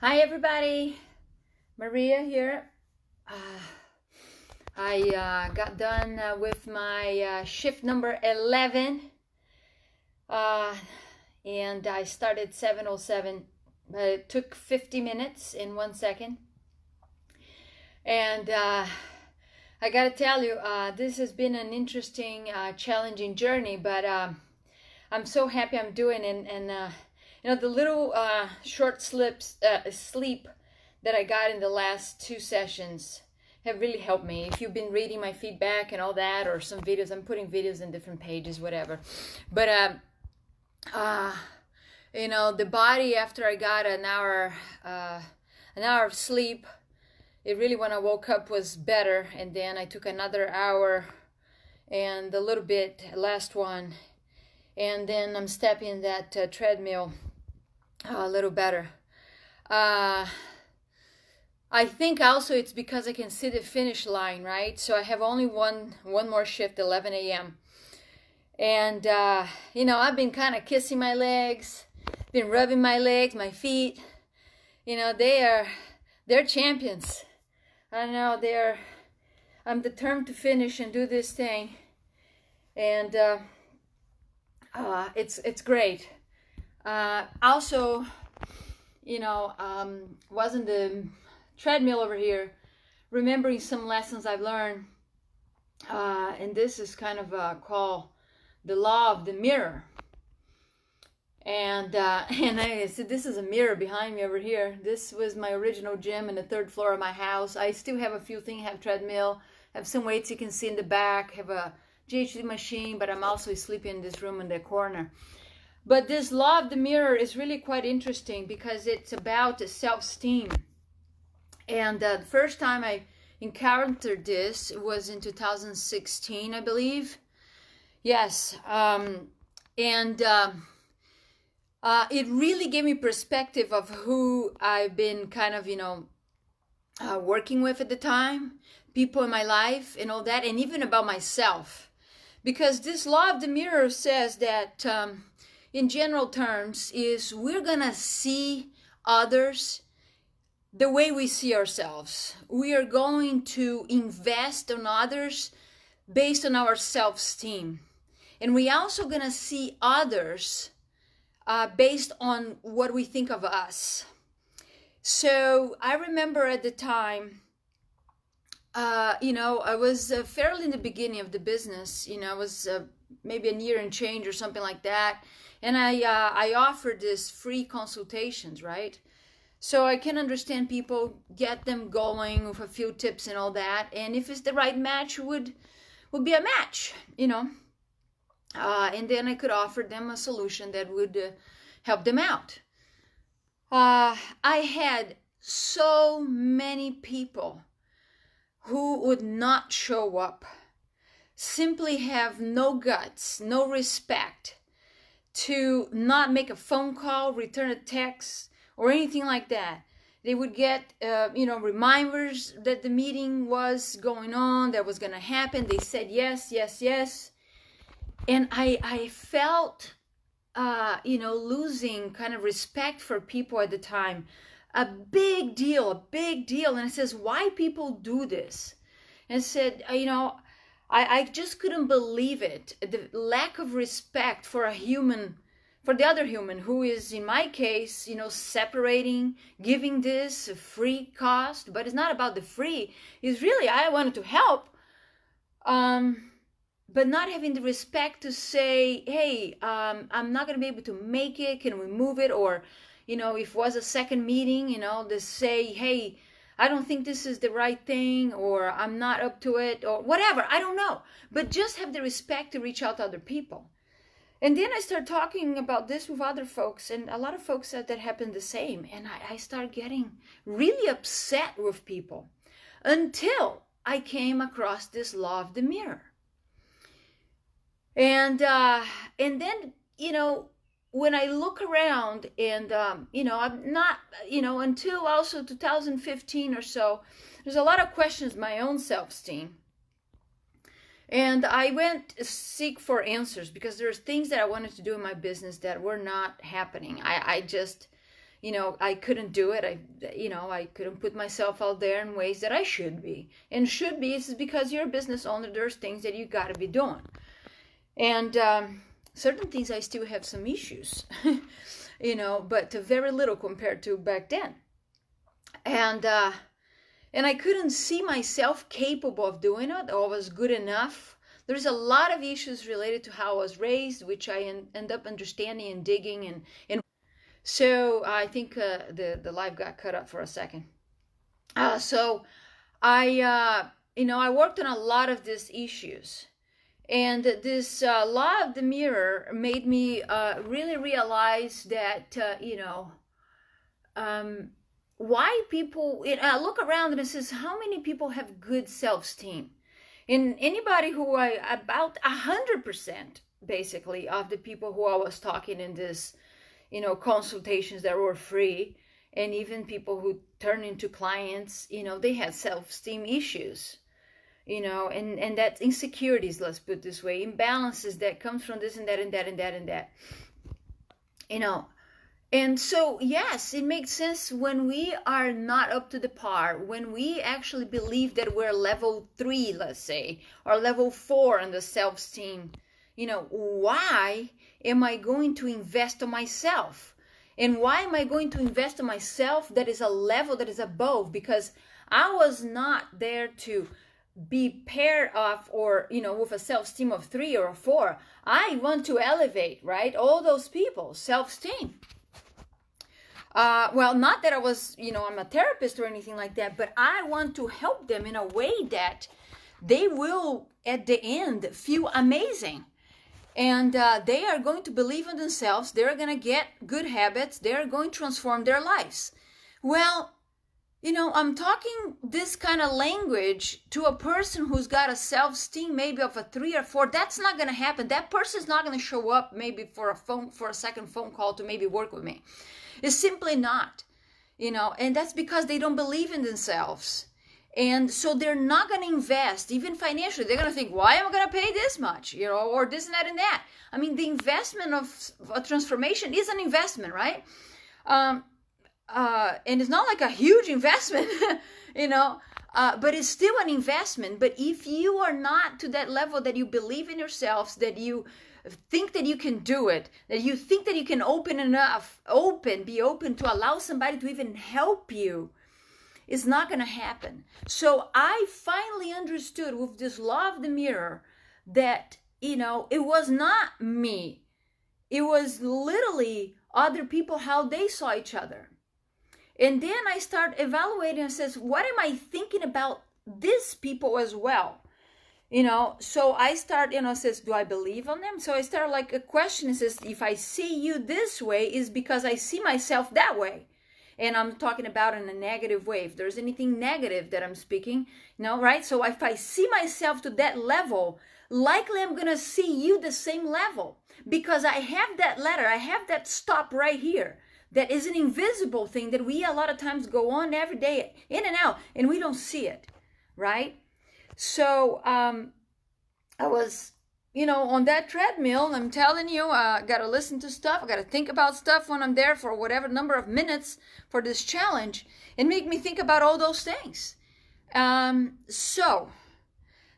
Hi everybody, Maria here. I got done with my shift number 11 and I started 7:07. It took 50 minutes in 1 second. And I gotta tell you, this has been an interesting, challenging journey, but I'm so happy I'm doing it. And you know, the little short sleep that I got in the last 2 sessions have really helped me. If you've been reading my feedback and all that, or some videos, I'm putting videos in different pages, whatever. But you know, the body, after I got an hour of sleep, it really, when I woke up, was better. And then I took another hour and a little bit, last one, and then I'm stepping that treadmill a little better. I think also it's because I can see the finish line, right? So I have only one more shift, 11 a.m. And you know, I've been kind of kissing my legs, been rubbing my legs, my feet. You know, they're champions. I know I'm determined to finish and do this thing, and it's great. Also, you know, wasn't the treadmill over here, remembering some lessons I've learned, and this is kind of called the law of the mirror. And I said, this is a mirror behind me over here. This was my original gym in the 3rd floor of my house. I still have a few things, have treadmill, have some weights you can see in the back, have a GHD machine, but I'm also sleeping in this room in the corner. But this law of the mirror is really quite interesting because it's about self-esteem. And the first time I encountered this was in 2016, I believe. Yes. It really gave me perspective of who I've been kind of, you know, working with at the time, people in my life and all that, and even about myself. Because this law of the mirror says that, in general terms, is we're gonna see others the way we see ourselves. We are going to invest on others based on our self-esteem. And we also gonna see others based on what we think of us. So I remember at the time, you know, I was fairly in the beginning of the business. You know, I was maybe a year and change or something like that. And I offered this free consultations, right? So I can understand people, get them going with a few tips and all that. And if it's the right match, would be a match, you know. And then I could offer them a solution that would help them out. I had so many people who would not show up, simply have no guts, no respect to not make a phone call, return a text, or anything like that. They would get, you know, reminders that the meeting was going on, that was going to happen. They said yes, yes, yes. And I felt, you know, losing kind of respect for people at the time. A big deal. And it says, why people do this? And it said, you know, I just couldn't believe it. The lack of respect for a human, for the other human, who is, in my case, you know, separating, giving this a free cost. But it's not about the free. It's really, I wanted to help. But not having the respect to say, hey, I'm not going to be able to make it. Can we move it? Or, you know, if it was a second meeting, you know, to say, hey, I don't think this is the right thing, or I'm not up to it, or whatever. I don't know. But just have the respect to reach out to other people. And then I started talking about this with other folks, and a lot of folks said that happened the same. And I started getting really upset with people until I came across this law of the mirror. And then, you know, when I look around and, you know, I'm not, you know, until also 2015 or so, there's a lot of questions, my own self-esteem. And I went to seek for answers because there's things that I wanted to do in my business that were not happening. I just, I couldn't do it. I couldn't put myself out there in ways that I should be. And should be is because you're a business owner, there's things that you got to be doing. And certain things I still have some issues, but very little compared to back then. And I couldn't see myself capable of doing it or was good enough. There's a lot of issues related to how I was raised, which I end up understanding and digging. And so I think the live got cut up for a second. So I worked on a lot of these issues. And this law of the mirror made me really realize that, why people, I look around and it says, how many people have good self-esteem? And anybody who about 100% basically of the people who I was talking in this, consultations that were free, and even people who turn into clients, they had self-esteem issues, and that's insecurities, let's put it this way, imbalances that comes from this and that and that and that and that, And so, yes, it makes sense when we are not up to the par, when we actually believe that we're level 3, let's say, or level 4 on the self-esteem. Why am I going to invest on myself? And why am I going to invest on myself that is a level that is above? Because I was not there to be paired off or, with a self-esteem of 3 or 4. I want to elevate, right? All those people, self-esteem. Well, not that I was, I'm a therapist or anything like that, but I want to help them in a way that they will, at the end, feel amazing. And they are going to believe in themselves. They're going to get good habits. They're going to transform their lives. Well, I'm talking this kind of language to a person who's got a self-esteem maybe of a 3 or 4. That's not going to happen. That person's not going to show up maybe for a second phone call to maybe work with me. It's simply not, and that's because they don't believe in themselves. And so they're not going to invest, even financially. They're going to think, why am I going to pay this much, or this and that and that. I mean, the investment of a transformation is an investment, right? And it's not like a huge investment, but it's still an investment. But if you are not to that level that you believe in yourselves, that you think that you can do it, that you think that you can be open to allow somebody to even help you, it's not going to happen. So I finally understood with this law of the mirror that, it was not me. It was literally other people, how they saw each other. And then I start evaluating and says, what am I thinking about these people as well? So I start, says, do I believe on them? So I start like a question. It says, if I see you this way, is because I see myself that way. And I'm talking about in a negative way. If there's anything negative that I'm speaking, right? So if I see myself to that level, likely I'm going to see you the same level. Because I have that letter, I have that stop right here. That is an invisible thing that we a lot of times go on every day, in and out, and we don't see it, right? So I was, on that treadmill, and I'm telling you, I got to listen to stuff. I got to think about stuff when I'm there for whatever number of minutes for this challenge, and make me think about all those things. So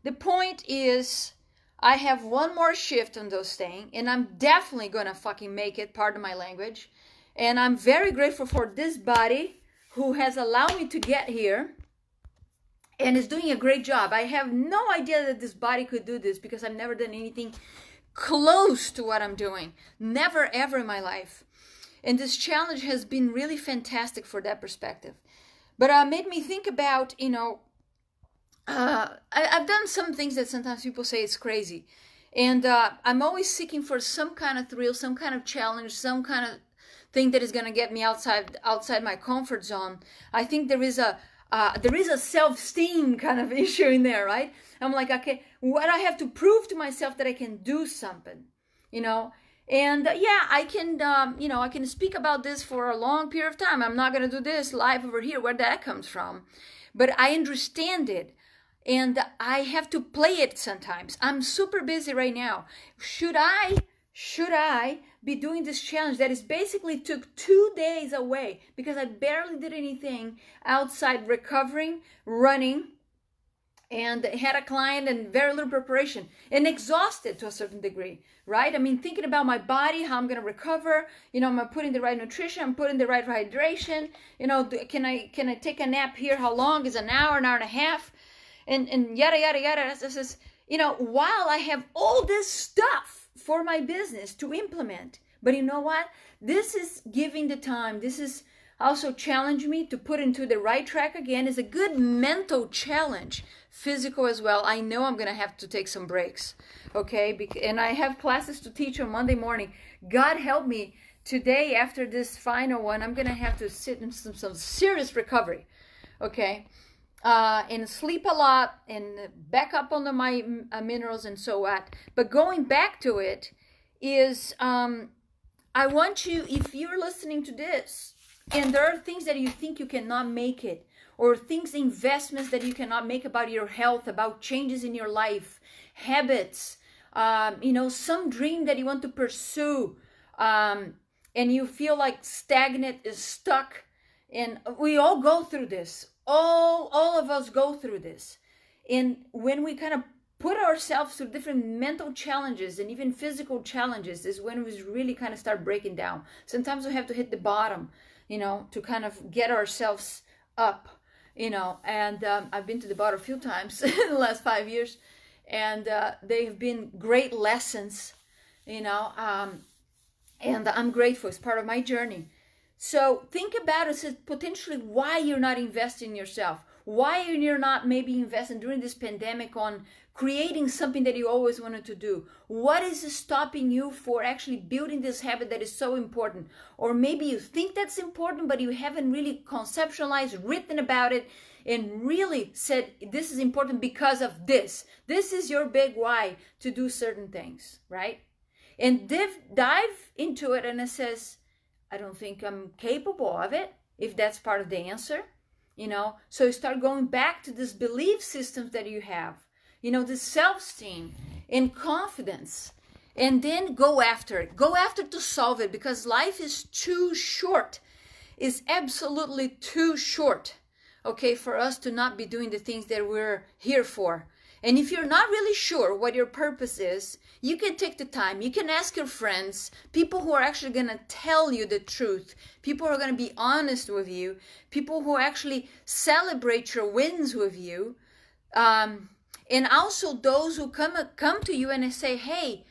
the point is, I have one more shift on those things, and I'm definitely going to fucking make it, pardon my language. And I'm very grateful for this body who has allowed me to get here. And is doing a great job. I have no idea that this body could do this because I've never done anything close to what I'm doing. Never, ever in my life. And this challenge has been really fantastic for that perspective. But it made me think about, I've done some things that sometimes people say it's crazy. And I'm always seeking for some kind of thrill, some kind of challenge, some kind of thing that is going to get me outside my comfort zone. I think there is a self-esteem kind of issue in there, right? I'm like, okay, what I have to prove to myself that I can do something, And I can, I can speak about this for a long period of time. I'm not going to do this live over here, where that comes from. But I understand it. And I have to play it sometimes. I'm super busy right now. Should I be doing this challenge that is basically took 2 days away because I barely did anything outside recovering, running, and had a client and very little preparation and exhausted to a certain degree, right? I mean, thinking about my body, how I'm going to recover, am I putting the right nutrition, I'm putting the right hydration, can I take a nap here? How long is an hour and a half? And yada, yada, yada. This is, while I have all this stuff for my business to implement, but you know what? This is giving the time. This is also challenge me to put into the right track again. Is a good mental challenge, physical as well. I know I'm going to have to take some breaks, okay? And I have classes to teach on Monday morning. God help me. Today, after this final one, I'm going to have to sit in some serious recovery, okay? And sleep a lot and back up on my minerals and so on. But going back to it is, I want you, if you're listening to this, and there are things that you think you cannot make it, or investments that you cannot make about your health, about changes in your life, habits, some dream that you want to pursue, and you feel like stagnant, is stuck. And we all go through this. All of us go through this. And when we kind of put ourselves through different mental challenges and even physical challenges is when we really kind of start breaking down. Sometimes we have to hit the bottom, to kind of get ourselves up, and I've been to the bottom a few times in the last 5 years, and they have been great lessons, and I'm grateful. It's part of my journey. So think about it as potentially why you're not investing in yourself, why you're not maybe investing during this pandemic on creating something that you always wanted to do. What is stopping you for actually building this habit that is so important? Or maybe you think that's important, but you haven't really conceptualized, written about it, and really said, this is important because of this. This is your big why to do certain things, right? And dive into it, and it says, I don't think I'm capable of it, if that's part of the answer, So you start going back to this belief systems that you have, this self-esteem and confidence, and then go after it. Go after to solve it, because life is too short. It's absolutely too short, okay, for us to not be doing the things that we're here for. And if you're not really sure what your purpose is, you can take the time. You can ask your friends, people who are actually going to tell you the truth, people who are going to be honest with you, people who actually celebrate your wins with you, and also those who come to you and say, hey,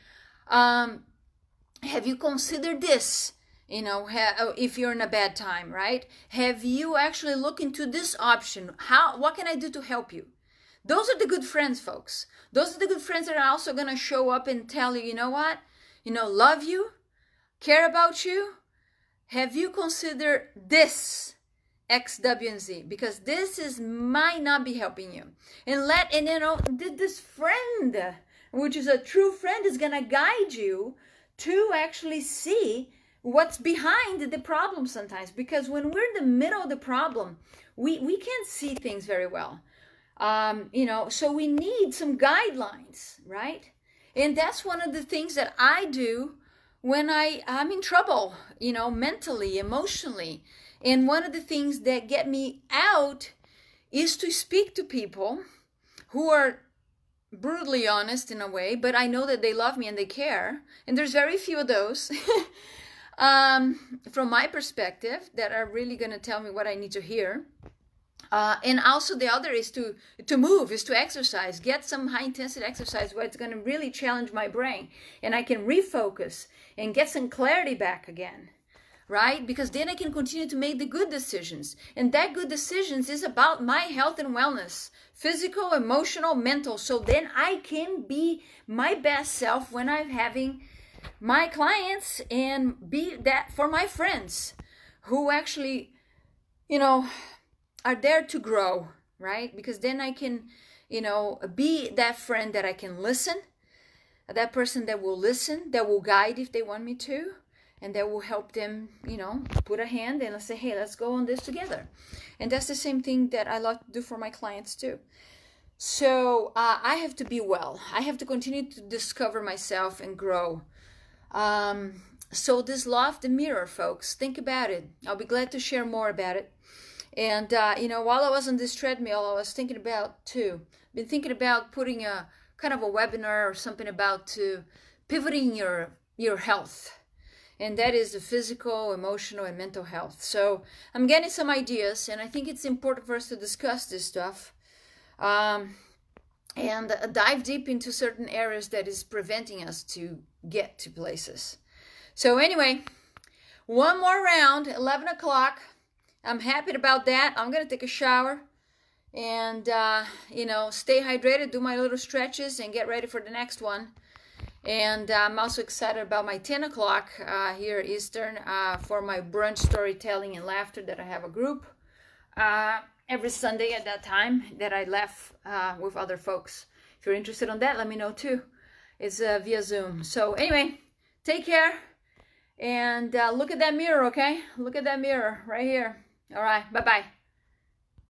have you considered this? If you're in a bad time, right? Have you actually looked into this option? What can I do to help you? Those are the good friends, folks. Those are the good friends that are also going to show up and tell you, what? Love you, care about you. Have you considered this X, W, and Z? Because this might not be helping you. And this friend, which is a true friend, is going to guide you to actually see what's behind the problem sometimes. Because when we're in the middle of the problem, we can't see things very well. So we need some guidelines, right? And that's one of the things that I do when I'm in trouble, mentally, emotionally. And one of the things that get me out is to speak to people who are brutally honest in a way, but I know that they love me and they care. And there's very few of those, from my perspective, that are really going to tell me what I need to hear. And also the other is to move, is to exercise, get some high intensity exercise where it's going to really challenge my brain and I can refocus and get some clarity back again, right? Because then I can continue to make the good decisions. And that good decisions is about my health and wellness, physical, emotional, mental. So then I can be my best self when I'm having my clients and be that for my friends who actually, are there to grow, right? Because then I can, be that friend that I can listen, that person that will listen, that will guide if they want me to, and that will help them, put a hand and say, hey, let's go on this together. And that's the same thing that I love to do for my clients too. So I have to be well. I have to continue to discover myself and grow. So this law of the mirror, folks, think about it. I'll be glad to share more about it. And while I was on this treadmill, I was thinking about been thinking about putting a kind of a webinar or something about pivoting your health, and that is the physical, emotional, and mental health. So I'm getting some ideas, and I think it's important for us to discuss this stuff, and dive deep into certain areas that is preventing us to get to places. So anyway, one more round, 11 o'clock. I'm happy about that. I'm going to take a shower and, stay hydrated, do my little stretches, and get ready for the next one. And I'm also excited about my 10 o'clock here Eastern for my brunch storytelling and laughter that I have a group every Sunday at that time that I laugh with other folks. If you're interested on that, let me know too. It's via Zoom. So anyway, take care and look at that mirror, okay? Look at that mirror right here. All right, bye-bye.